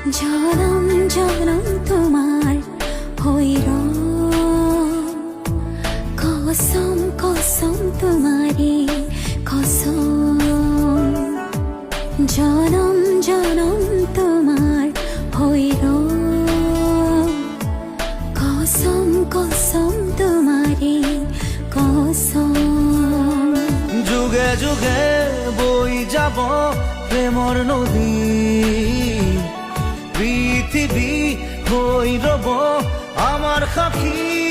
জনম জনম তোমার হইর কসম কসম তোমারে কসম জনম জনম তোমার হইর কসম কসম তোমারে কসম যুগে যুগে বই যাব প্রেমর নদী পৃথিবী হই রব আমার সাক্ষী